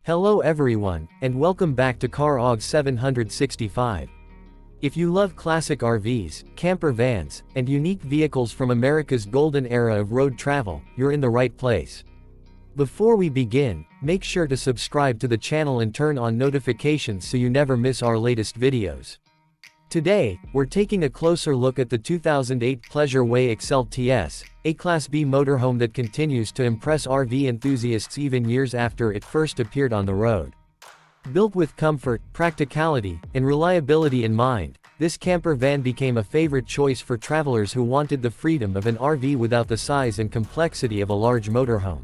Hello everyone, and welcome back to CarOG 765. If you love classic RVs, camper vans, and unique vehicles from America's golden era of road travel, you're in the right place. Before we begin, make sure to subscribe to the channel and turn on notifications so you never miss our latest videos. Today, we're taking a closer look at the 2008 Pleasure Way XL TS, a Class B motorhome that continues to impress RV enthusiasts even years after it first appeared on the road. Built with comfort, practicality, and reliability in mind, this camper van became a favorite choice for travelers who wanted the freedom of an RV without the size and complexity of a large motorhome.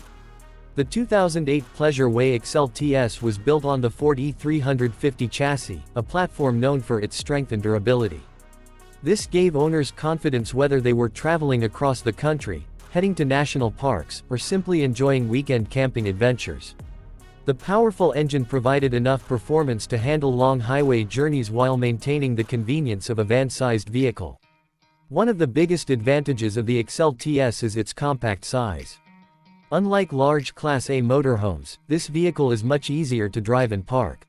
The 2008 Pleasure Way XL TS was built on the Ford E350 chassis, a platform known for its strength and durability. This gave owners confidence whether they were traveling across the country, heading to national parks, or simply enjoying weekend camping adventures. The powerful engine provided enough performance to handle long highway journeys while maintaining the convenience of a van-sized vehicle. One of the biggest advantages of the XL TS is its compact size. Unlike large Class A motorhomes, this vehicle is much easier to drive and park.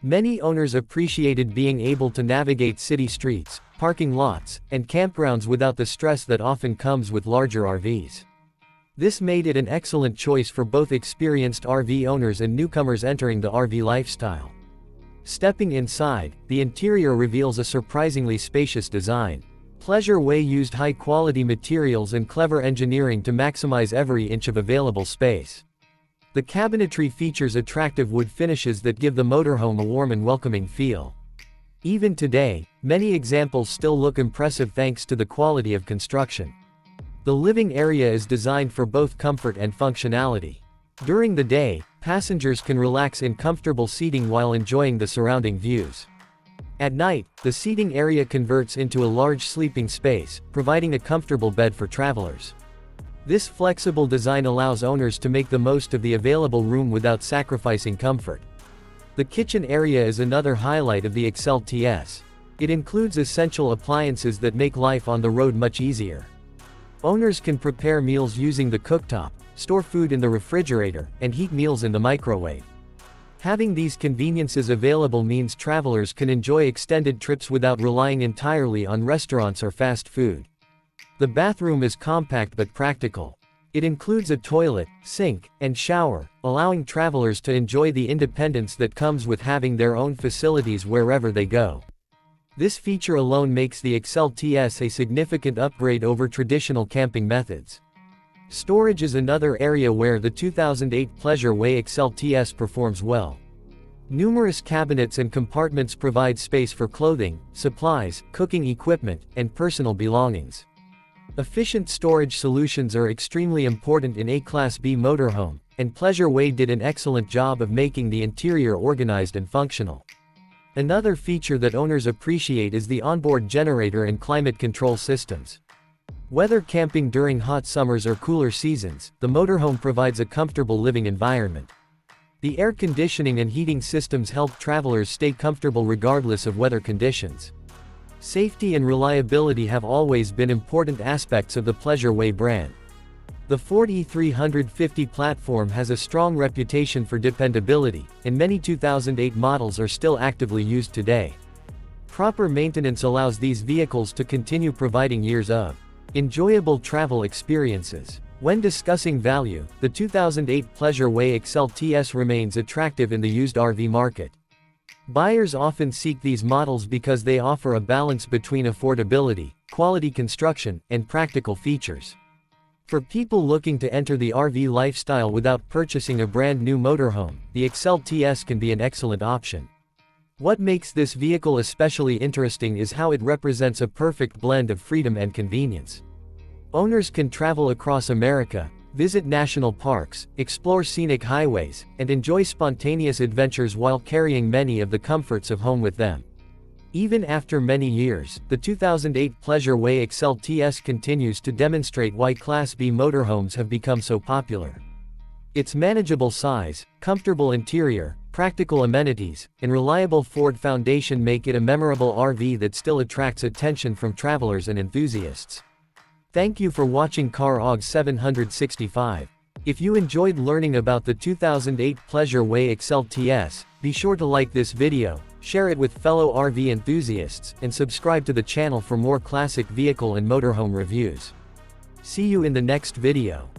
Many owners appreciated being able to navigate city streets, parking lots, and campgrounds without the stress that often comes with larger RVs. This made it an excellent choice for both experienced RV owners and newcomers entering the RV lifestyle. Stepping inside, the interior reveals a surprisingly spacious design. Pleasure Way used high-quality materials and clever engineering to maximize every inch of available space. The cabinetry features attractive wood finishes that give the motorhome a warm and welcoming feel. Even today, many examples still look impressive thanks to the quality of construction. The living area is designed for both comfort and functionality. During the day, passengers can relax in comfortable seating while enjoying the surrounding views. At night, the seating area converts into a large sleeping space, providing a comfortable bed for travelers. This flexible design allows owners to make the most of the available room without sacrificing comfort. The kitchen area is another highlight of the XL TS. It includes essential appliances that make life on the road much easier. Owners can prepare meals using the cooktop, store food in the refrigerator, and heat meals in the microwave. Having these conveniences available means travelers can enjoy extended trips without relying entirely on restaurants or fast food. The bathroom is compact but practical. It includes a toilet, sink, and shower, allowing travelers to enjoy the independence that comes with having their own facilities wherever they go. This feature alone makes the XL TS a significant upgrade over traditional camping methods. Storage is another area where the 2008 Pleasure Way XL TS performs well. Numerous cabinets and compartments provide space for clothing, supplies, cooking equipment, and personal belongings. Efficient storage solutions are extremely important in a Class B motorhome, and Pleasure Way did an excellent job of making the interior organized and functional. Another feature that owners appreciate is the onboard generator and climate control systems. Whether camping during hot summers or cooler seasons, the motorhome provides a comfortable living environment. The air conditioning and heating systems help travelers stay comfortable regardless of weather conditions. Safety and reliability have always been important aspects of the Pleasure Way brand. The Ford E350 platform has a strong reputation for dependability, and many 2008 models are still actively used today. Proper maintenance allows these vehicles to continue providing years of enjoyable travel experiences. When discussing value, the 2008 Pleasure Way XL TS remains attractive in the used RV market. Buyers often seek these models because they offer a balance between affordability, quality construction, and practical features. For people looking to enter the RV lifestyle without purchasing a brand new motorhome, the XL TS can be an excellent option. What makes this vehicle especially interesting is how it represents a perfect blend of freedom and convenience. Owners can travel across America, visit national parks, explore scenic highways, and enjoy spontaneous adventures while carrying many of the comforts of home with them. Even after many years, the 2008 Pleasure Way XL TS continues to demonstrate why Class B motorhomes have become so popular. Its manageable size, comfortable interior, practical amenities, and reliable Ford foundation make it a memorable RV that still attracts attention from travelers and enthusiasts. Thank you for watching CarOG 765. If you enjoyed learning about the 2008 Pleasure Way Excel TS, be sure to like this video, share it with fellow RV enthusiasts, and subscribe to the channel for more classic vehicle and motorhome reviews. See you in the next video.